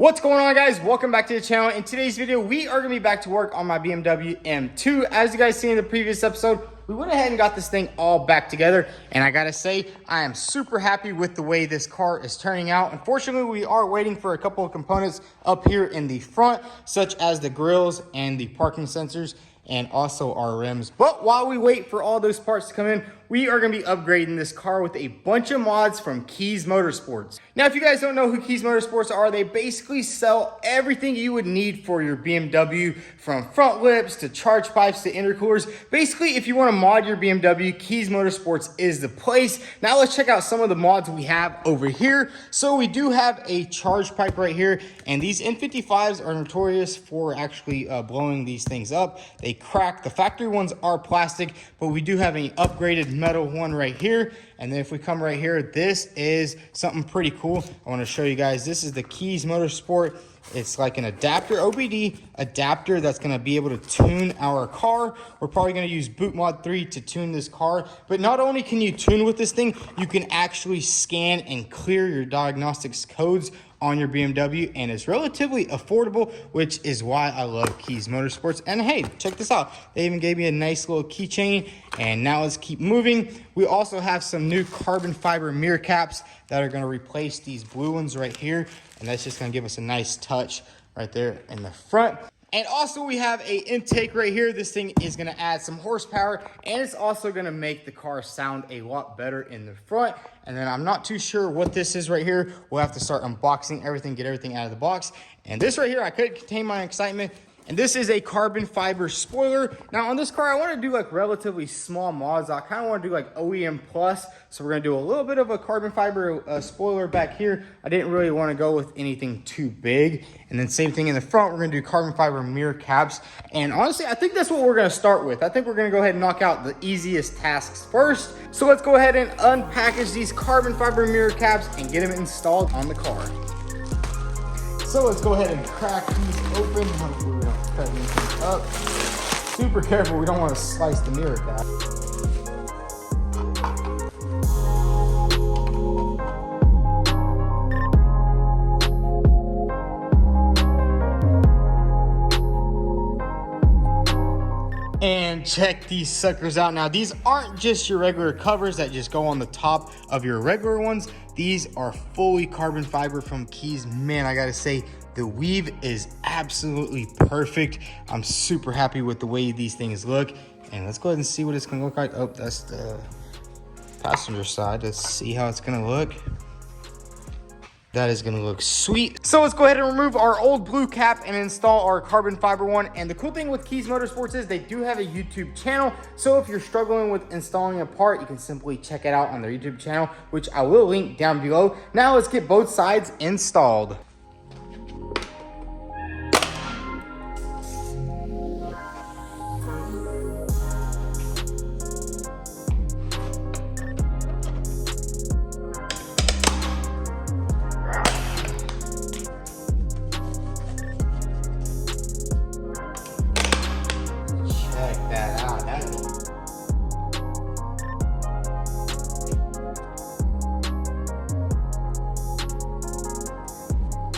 What's going on, guys? Welcome back to the channel. In today's video, we are going to be back to work on my BMW M2. As you guys seen in the previous episode, we went ahead and got this thing all back together, and I gotta say, I am super happy with the way this car is turning out. Unfortunately, we are waiting for a couple of components up here in the front, such as the grills and the parking sensors, and also our rims. But while we wait for all those parts to come in, we are going to be upgrading this car with a bunch of mods from Keys Motorsports. Now, if you guys don't know who Keys Motorsports are, they basically sell everything you would need for your BMW, from front lips to charge pipes to intercoolers. Basically, if you want to mod your BMW, Keys Motorsports is the place. Now, let's check out some of the mods we have over here. So we do have a charge pipe right here, and these N55s are notorious for actually blowing these things up. They crack. The factory ones are plastic, but we do have an upgraded metal one right here. And then if we come right here, this is something pretty cool. I want to show you guys. This is the Keys Motorsport. It's like an adapter, OBD adapter, that's going to be able to tune our car. We're probably going to use Boot Mod 3 to tune this car. But not only can you tune with this thing, you can actually scan and clear your diagnostics codes on your BMW, and it's relatively affordable, which is why I love Keys Motorsports. And hey, check this out. They even gave me a nice little keychain. And now let's keep moving. We also have some new carbon fiber mirror caps that are going to replace these blue ones right here. And that's just going to give us a nice touch right there in the front. And also we have a intake right here. This thing is going to add some horsepower, and it's also going to make the car sound a lot better in the front. And then I'm not too sure what this is right here. We'll have to start unboxing everything, get everything out of the box. And this right here, I couldn't contain my excitement. And this is a carbon fiber spoiler. Now on this car, I want to do like relatively small mods. I kind of want to do like OEM plus. So we're going to do a little bit of a carbon fiber spoiler back here. I didn't really want to go with anything too big. And then same thing in the front, we're going to do carbon fiber mirror caps. And honestly, I think that's what we're going to start with. I think we're going to go ahead and knock out the easiest tasks first. So let's go ahead and unpackage these carbon fiber mirror caps and get them installed on the car. So let's go ahead and crack these open. Hopefully we don't cut anything up. Super careful, we don't want to slice the mirror cap. And check these suckers out. Now, these aren't just your regular covers that just go on the top of your regular ones. These are fully carbon fiber from Keys. Man, I gotta say, the weave is absolutely perfect. I'm super happy with the way these things look. And let's go ahead and see what it's gonna look like. Oh, that's the passenger side. Let's see how it's gonna look. That is gonna look sweet. So let's go ahead and remove our old blue cap and install our carbon fiber one. And the cool thing with Keys Motorsports is they do have a YouTube channel. So if you're struggling with installing a part, you can simply check it out on their YouTube channel, which I will link down below. Now let's get both sides installed.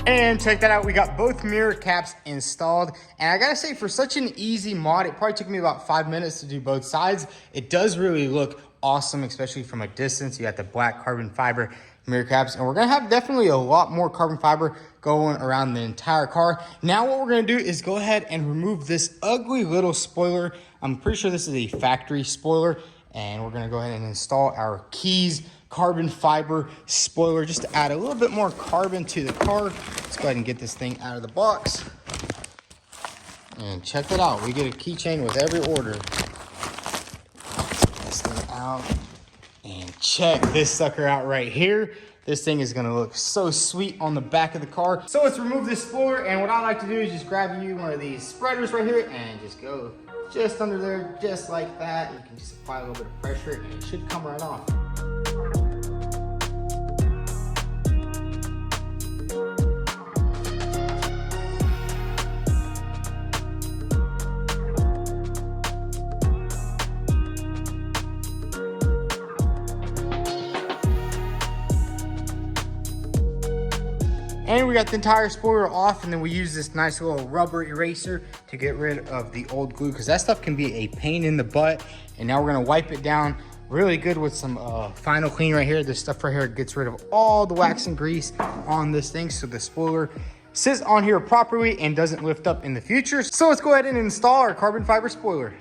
And check that out, we got both mirror caps installed. And I gotta say, for such an easy mod, it probably took me about 5 minutes to do both sides. It does really look awesome, especially from a distance. You got the black carbon fiber mirror caps, and we're gonna have definitely a lot more carbon fiber going around the entire car. Now what we're gonna do is go ahead and remove this ugly little spoiler. I'm pretty sure this is a factory spoiler, and we're gonna go ahead and install our Keys carbon fiber spoiler just to add a little bit more carbon to the car. Let's go ahead and get this thing out of the box. And check it out, we get a keychain with every order. Take this thing out and check this sucker out right here. This thing is gonna look so sweet on the back of the car. So let's remove this spoiler, and what I like to do is just grab you one of these spreaders right here and just go just under there, just like that. You can just apply a little bit of pressure and it should come right off. And we got the entire spoiler off, and then we use this nice little rubber eraser to get rid of the old glue, because that stuff can be a pain in the butt. And now we're gonna wipe it down really good with some final clean right here. This stuff right here gets rid of all the wax and grease on this thing, so the spoiler sits on here properly and doesn't lift up in the future. So let's go ahead and install our carbon fiber spoiler.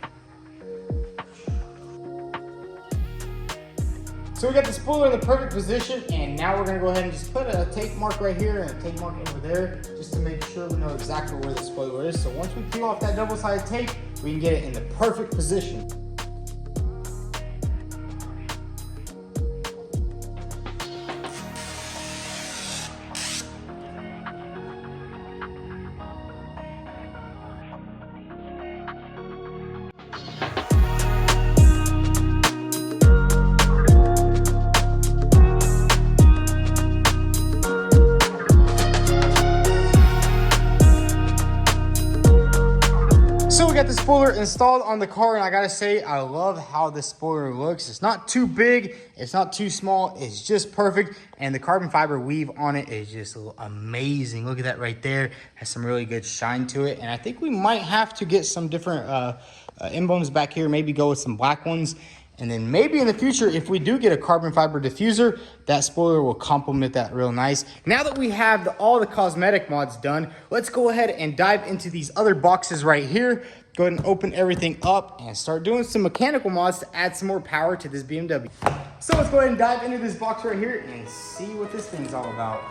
So we got the spoiler in the perfect position, and now we're gonna go ahead and just put a tape mark right here and a tape mark over there, just to make sure we know exactly where the spoiler is. So once we peel off that double-sided tape, we can get it in the perfect position. So we got the spoiler installed on the car, and I gotta say, I love how the spoiler looks. It's not too big, it's not too small, it's just perfect. And the carbon fiber weave on it is just amazing. Look at that right there. Has some really good shine to it. And I think we might have to get some different emblems back here, maybe go with some black ones. And then maybe in the future, if we do get a carbon fiber diffuser, that spoiler will complement that real nice. Now that we have all the cosmetic mods done, let's go ahead and dive into these other boxes right here. Go ahead and open everything up and start doing some mechanical mods to add some more power to this BMW. So let's go ahead and dive into this box right here and see what this thing's all about.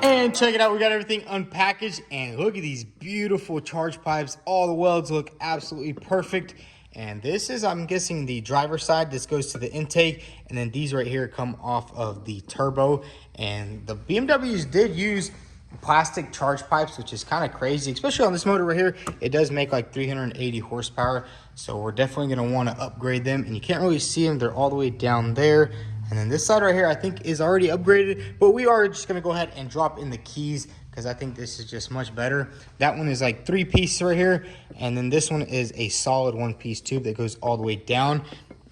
And check it out, we got everything unpackaged, and look at these beautiful charge pipes. All the welds look absolutely perfect. And this is, I'm guessing, the driver's side. This goes to the intake, and then these right here come off of the turbo. And the BMWs did use plastic charge pipes, which is kind of crazy, especially on this motor right here. It does make like 380 horsepower, so we're definitely going to want to upgrade them. And you can't really see them, they're all the way down there. And then this side right here, I think, is already upgraded, but we are just gonna go ahead and drop in the keys, because I think this is just much better. That one is like 3-piece right here, and then this one is a solid 1-piece tube that goes all the way down.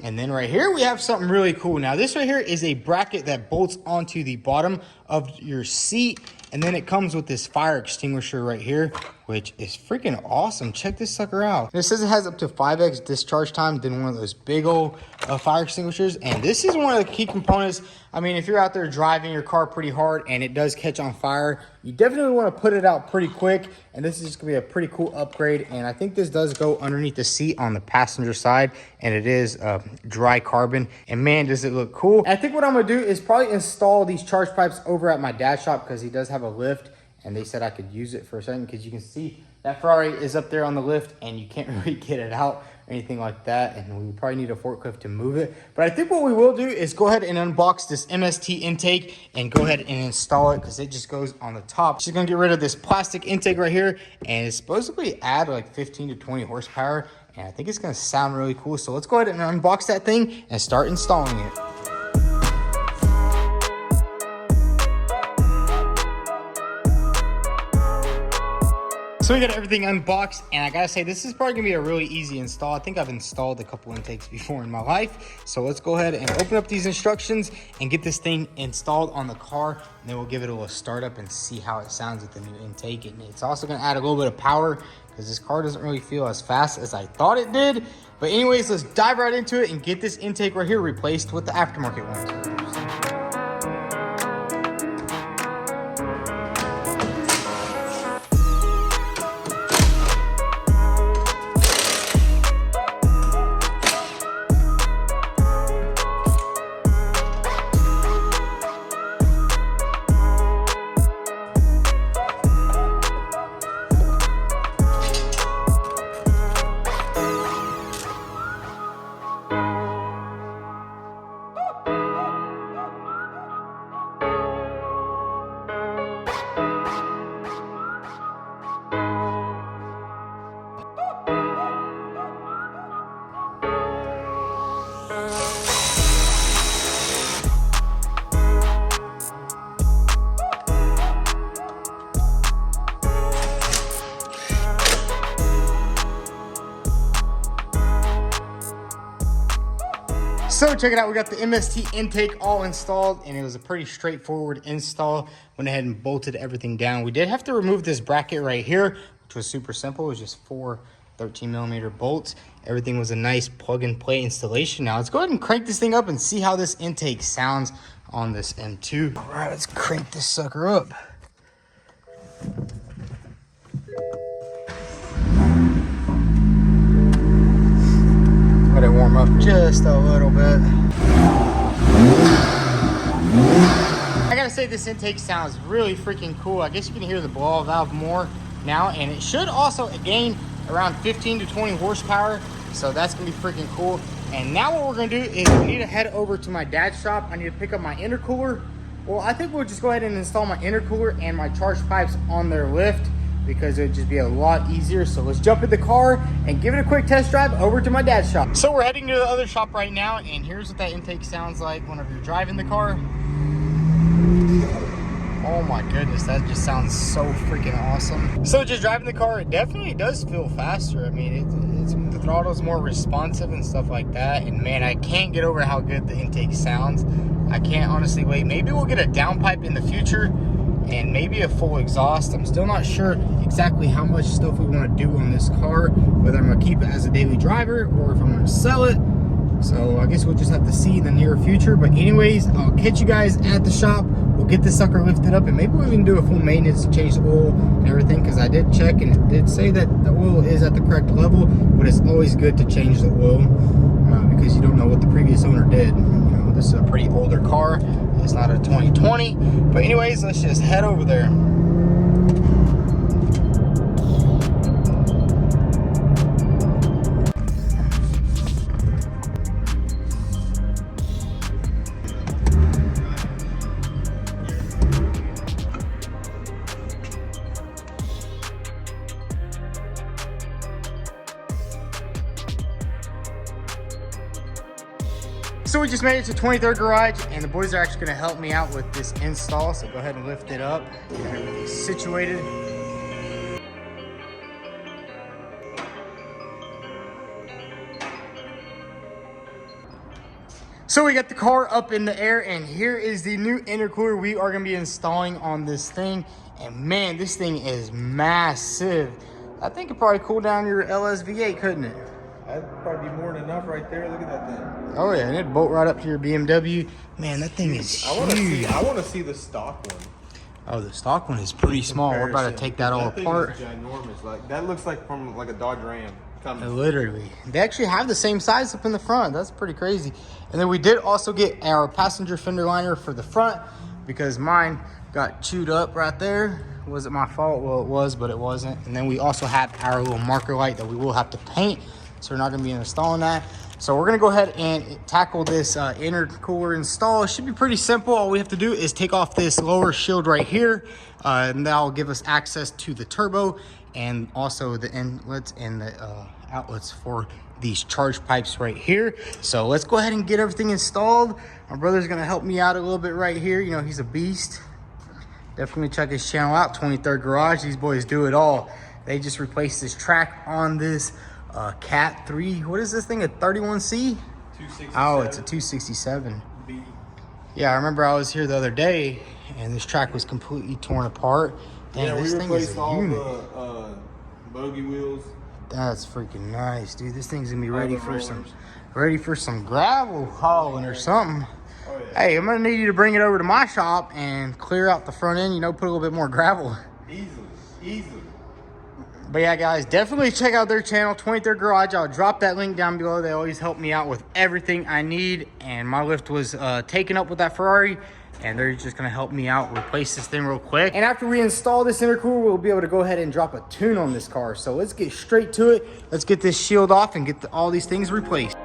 And then right here, we have something really cool. Now, this right here is a bracket that bolts onto the bottom of your seat. And then it comes with this fire extinguisher right here, which is freaking awesome. Check this sucker out. And it says it has up to 5x discharge time than one of those big old fire extinguishers. And this is one of the key components. I mean, if you're out there driving your car pretty hard and it does catch on fire, you definitely want to put it out pretty quick. And this is just gonna be a pretty cool upgrade. And I think this does go underneath the seat on the passenger side, and it is dry carbon. And man, does it look cool. And I think what I'm gonna do is probably install these charge pipes over at my dad's shop, because he does have a lift, and they said I could use it for a second, because you can see that Ferrari is up there on the lift and you can't really get it out or anything like that, and we probably need a forklift to move it. But I think what we will do is go ahead and unbox this MST intake and go ahead and install it, because it just goes on the top. She's gonna get rid of this plastic intake right here, and it's supposedly add like 15 to 20 horsepower, and I think it's gonna sound really cool. So let's go ahead and unbox that thing and start installing it. So we got everything unboxed, and I gotta say, this is probably gonna be a really easy install. I think I've installed a couple intakes before in my life. So let's go ahead and open up these instructions and get this thing installed on the car, and then we'll give it a little startup and see how it sounds with the new intake. And it's also gonna add a little bit of power, because this car doesn't really feel as fast as I thought it did. But anyways, let's dive right into it and get this intake right here replaced with the aftermarket one. So check it out, we got the MST intake all installed, and it was a pretty straightforward install. Went ahead and bolted everything down. We did have to remove this bracket right here, which was super simple. It was just 4 13mm bolts. Everything was a nice plug and play installation. Now let's go ahead and crank this thing up and see how this intake sounds on this M2. All right, let's crank this sucker up. Let it warm up just a little bit. I gotta say, this intake sounds really freaking cool. I guess you can hear the blow valve more now, and it should also gain around 15 to 20 horsepower, so that's gonna be freaking cool. And now what we're gonna do is we need to head over to my dad's shop. I need to pick up my intercooler. Well, I think we'll just go ahead and install my intercooler and my charge pipes on their lift, because it would just be a lot easier. So let's jump in the car and give it a quick test drive over to my dad's shop. So we're heading to the other shop right now, and here's what that intake sounds like whenever you're driving the car. Oh my goodness, that just sounds so freaking awesome. So just driving the car, it definitely does feel faster. I mean, the throttle's more responsive and stuff like that. And man, I can't get over how good the intake sounds. I can't honestly wait. Maybe we'll get a downpipe in the future, and maybe a full exhaust. I'm still not sure exactly how much stuff we want to do on this car, whether I'm going to keep it as a daily driver or if I'm going to sell it. So I guess we'll just have to see in the near future. But anyways, I'll catch you guys at the shop. We'll get this sucker lifted up, and maybe we'll even do a full maintenance to change the oil and everything, because I did check and it did say that the oil is at the correct level. But it's always good to change the oil because you don't know what the previous owner did. You know, this is a pretty older car. It's not a 2020. But anyways, let's just head over there. So we just made it to 23rd Garage, and the boys are actually going to help me out with this install. So go ahead and lift it up, get everything situated. So we got the car up in the air, and here is the new intercooler we are going to be installing on this thing. And man, this thing is massive. I think it probably cool down your LSV8, couldn't it? That'd probably be more than enough right there. Look at that thing. Oh yeah, and it'd bolt right up to your BMW. Man, that thing is huge. I want to see the stock one. Oh, the stock one is pretty small. We're about to take that all apart. Thing is ginormous. Like that looks like from like a Dodge Ram. Literally, they actually have the same size up in the front. That's pretty crazy. And then we did also get our passenger fender liner for the front, because mine got chewed up right there. Was it my fault? Well, it was, but it wasn't. And then we also have our little marker light that we will have to paint, so we're not going to be installing that. So we're going to go ahead and tackle this intercooler install. It should be pretty simple. All we have to do is take off this lower shield right here, and that'll give us access to the turbo and also the inlets and the outlets for these charge pipes right here. So let's go ahead and get everything installed. My brother's going to help me out a little bit right here. You know, he's a beast. Definitely check his channel out, 23rd Garage. These boys do it all. They just replaced this track on this Cat 3. What is this thing? A 31C? 267. Oh, it's a 267. B. Yeah, I remember I was here the other day and this track was completely torn apart. Damn, Yeah, this we thing is replaced a all unit. the bogey wheels. That's freaking nice, dude. This thing's gonna be ready for some gravel hauling or something. Oh, yeah. Hey, I'm gonna need you to bring it over to my shop and clear out the front end, you know, put a little bit more gravel. Easily. But yeah, guys, definitely check out their channel, 23rd Garage. I'll drop that link down below. They always help me out with everything I need. And my lift was taken up with that Ferrari, and they're just gonna help me out, replace this thing real quick. And after we install this intercooler, we'll be able to go ahead and drop a tune on this car. So let's get straight to it. Let's get this shield off and get all these things replaced.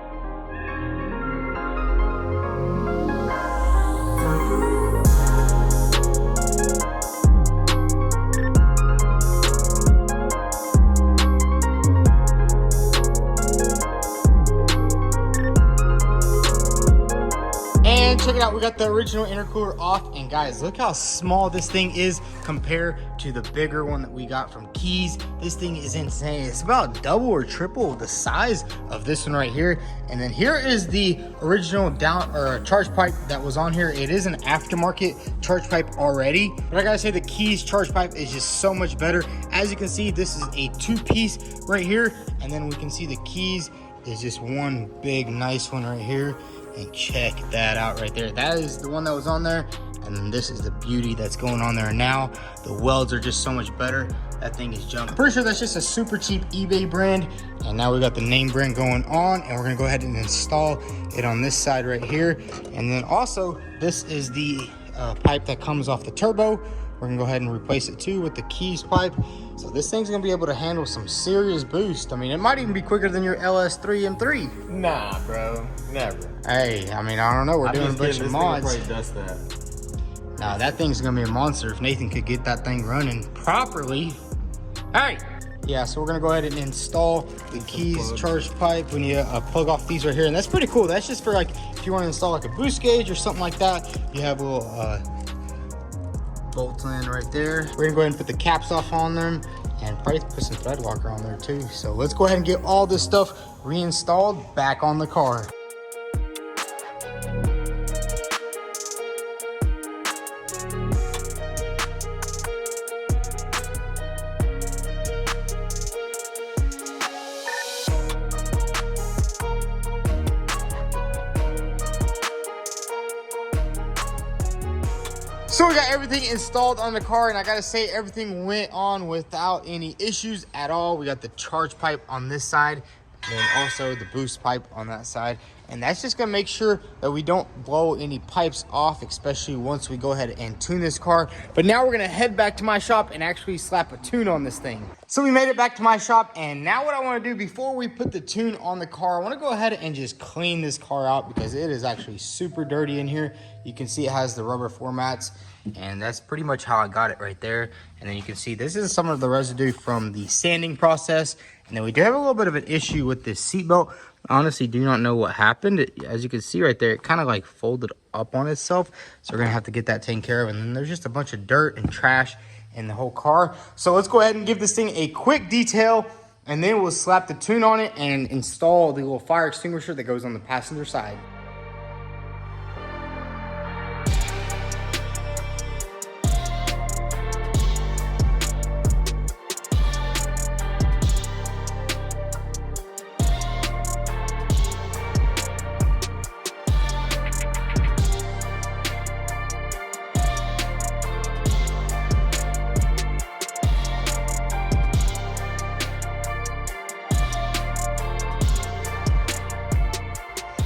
check it out. We got the original intercooler off, and guys, look how small this thing is compared to the bigger one that we got from Keys. This thing is insane. It's about double or triple the size of this one right here. And then here is the original charge pipe that was on here. It is an aftermarket charge pipe already, but I gotta say the Keys charge pipe is just so much better. As you can see, this is a 2-piece right here, and then we can see the Keys is just one big nice one right here. And check that out right there. That is the one that was on there, and then this is the beauty that's going on there now. The welds are just so much better. That thing is junk. Pretty sure that's just a super cheap eBay brand. And now we got the name brand going on, and we're gonna go ahead and install it on this side right here. And then also, this is the pipe that comes off the turbo. We're gonna go ahead and replace it too with the Keys pipe. So this thing's gonna be able to handle some serious boost. I mean, it might even be quicker than your LS3 M3. Nah, bro, never. Hey, I mean, I don't know. We're doing a bunch of mods. Probably dust that. Nah, that thing's gonna be a monster if Nathan could get that thing running properly. Hey, yeah. So we're gonna go ahead and install the Keys charge pipe. We need to plug off these right here, and that's pretty cool. That's just for like if you want to install like a boost gauge or something like that. You have a little bolt in right there. We're gonna go ahead and put the caps off on them, and probably put some thread locker on there too. So let's go ahead and get all this stuff reinstalled back on the car. So we got everything installed on the car, and I gotta say everything went on without any issues at all. We got the charge pipe on this side, and also the boost pipe on that side. And that's just gonna make sure that we don't blow any pipes off, especially once we go ahead and tune this car. But now we're gonna head back to my shop and actually slap a tune on this thing. So we made it back to my shop, and now what I wanna do before we put the tune on the car, I wanna go ahead and just clean this car out because it is actually super dirty in here. You can see it has the rubber floor mats, and that's pretty much how I got it right there. And then you can see this is some of the residue from the sanding process. And then we do have a little bit of an issue with this seatbelt. I honestly do not know what happened. As you can see right there, it kind of like folded up on itself. So we're gonna have to get that taken care of. And then there's just a bunch of dirt and trash in the whole car. So let's go ahead and give this thing a quick detail, and then we'll slap the tune on it and install the little fire extinguisher that goes on the passenger side.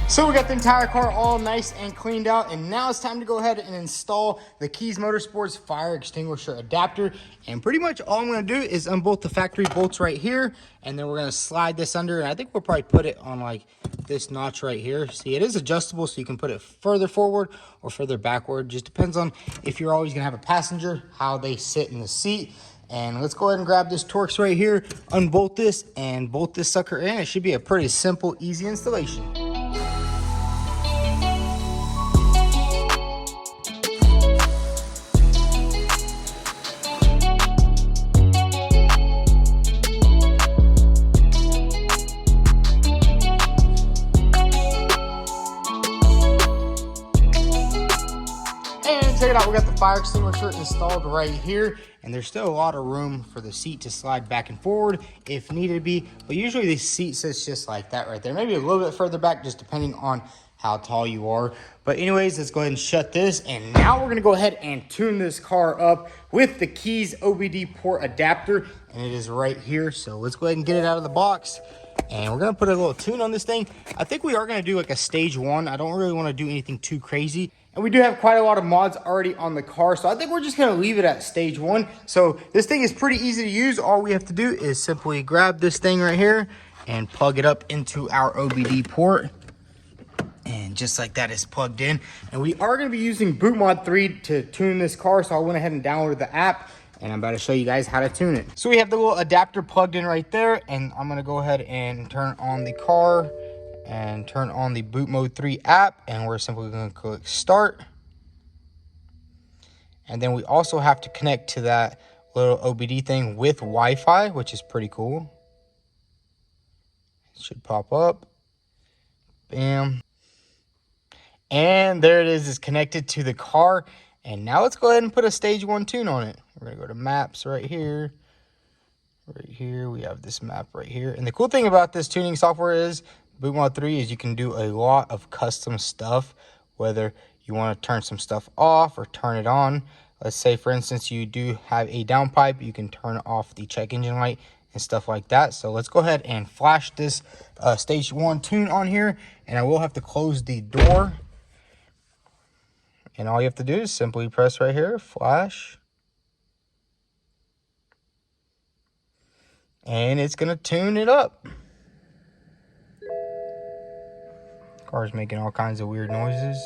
So we got the entire car all nice and cleaned out, and now it's time to go ahead and install the Keys Motorsports fire extinguisher adapter. And pretty much all I'm gonna do is unbolt the factory bolts right here, and then we're gonna slide this under, and I think we'll probably put it on like this notch right here. See, it is adjustable, so you can put it further forward or further backward. Just depends on if you're always gonna have a passenger, how they sit in the seat. And let's go ahead and grab this Torx right here, unbolt this, and bolt this sucker in. It should be a pretty simple, easy installation. Check it out, we got the fire extinguisher installed right here, and there's still a lot of room for the seat to slide back and forward if needed to be, but usually the seat sits just like that right there, maybe a little bit further back just depending on how tall you are. But anyways, let's go ahead and shut this, and now we're gonna go ahead and tune this car up with the Keys OBD port adapter, and it is right here. So let's go ahead and get it out of the box, and we're gonna put a little tune on this thing. I think we are gonna do like a stage 1. I don't really want to do anything too crazy. And we do have quite a lot of mods already on the car, so I think we're just gonna leave it at stage 1. So this thing is pretty easy to use. All we have to do is simply grab this thing right here and plug it up into our OBD port. And just like that, it's plugged in. And we are gonna be using BootMod 3 to tune this car, so I went ahead and downloaded the app, and I'm about to show you guys how to tune it. So we have the little adapter plugged in right there, and I'm gonna go ahead and turn on the car. and turn on the Boot Mode 3 app, and we're simply going to click start. And then we also have to connect to that little OBD thing with Wi-Fi, which is pretty cool. It should pop up. Bam. And there it is. It's connected to the car. And now let's go ahead and put a stage 1 tune on it. We're going to go to maps right here. Right here, we have this map right here. And the cool thing about this tuning software is, Boot Mode 3, is you can do a lot of custom stuff, whether you want to turn some stuff off or turn it on. Let's say, for instance, you do have a downpipe, you can turn off the check engine light and stuff like that. So let's go ahead and flash this stage 1 tune on here, and I will have to close the door. And all you have to do is simply press right here, flash. And it's going to tune it up. Car's making all kinds of weird noises.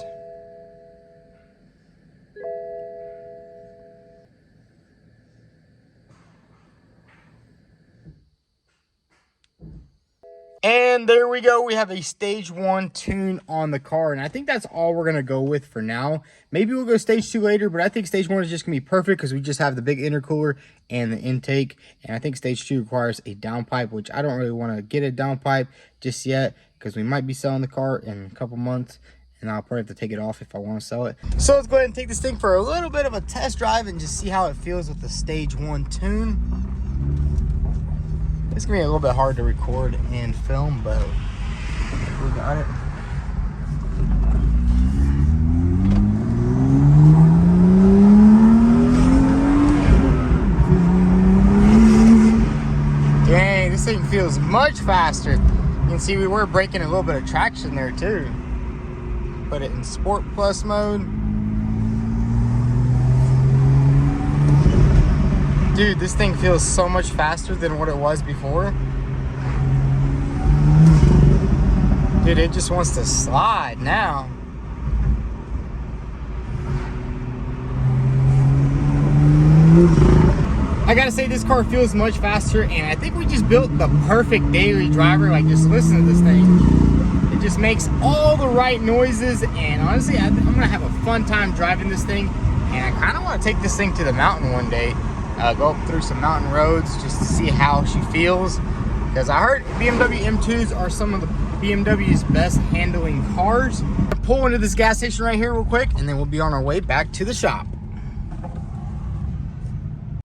And there we go. We have a stage 1 tune on the car. And I think that's all we're going to go with for now. Maybe we'll go stage 2 later, but I think stage 1 is just going to be perfect because we just have the big intercooler and the intake. And I think stage 2 requires a downpipe, which I don't really want to get a downpipe just yet because we might be selling the car in a couple months. And I'll probably have to take it off if I want to sell it. So let's go ahead and take this thing for a little bit of a test drive and just see how it feels with the stage 1 tune. It's gonna be a little bit hard to record and film, but we got it. Dang, this thing feels much faster. You can see we were breaking a little bit of traction there too. Put it in Sport Plus mode. Dude, this thing feels so much faster than what it was before. Dude, it just wants to slide now. I gotta say, this car feels much faster, and I think we just built the perfect daily driver. Like, just listen to this thing. It just makes all the right noises, and honestly, I'm gonna have a fun time driving this thing, and I kinda wanna take this thing to the mountain one day. Go up through some mountain roads just to see how she feels, because I heard BMW M2s are some of the BMW's best handling cars. I'll pull into this gas station right here real quick, and then we'll be on our way back to the shop.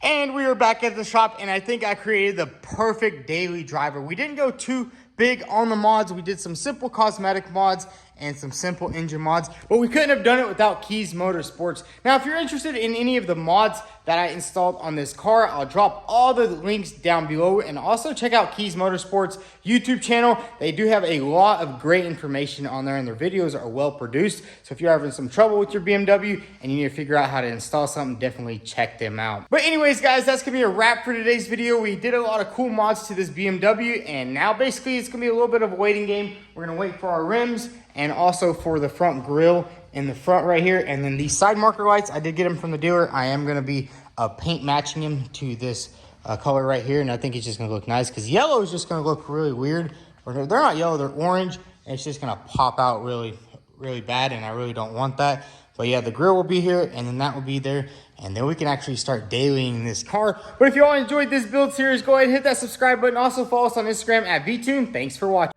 And we are back at the shop, and I think I created the perfect daily driver. We didn't go too big on the mods. We did some simple cosmetic mods and some simple engine mods, but we couldn't have done it without Keys Motorsports. Now, if you're interested in any of the mods that I installed on this car, I'll drop all the links down below, and also check out Keys Motorsports YouTube channel. They do have a lot of great information on there, and their videos are well produced. So if you're having some trouble with your BMW and you need to figure out how to install something, definitely check them out. But anyways, guys, that's gonna be a wrap for today's video. We did a lot of cool mods to this BMW, and now basically it's gonna be a little bit of a waiting game. We're gonna wait for our rims and also for the front grille in the front right here. And then these side marker lights, I did get them from the dealer. I am going to be paint matching them to this color right here, and I think it's just going to look nice because yellow is just going to look really weird. Or they're not yellow, they're orange, and it's just going to pop out really bad, and I really don't want that. But yeah, the grill will be here, and then that will be there, and then we can actually start dailying this car. But if you all enjoyed this build series, go ahead and hit that subscribe button. Also follow us on Instagram at vTuned. Thanks for watching.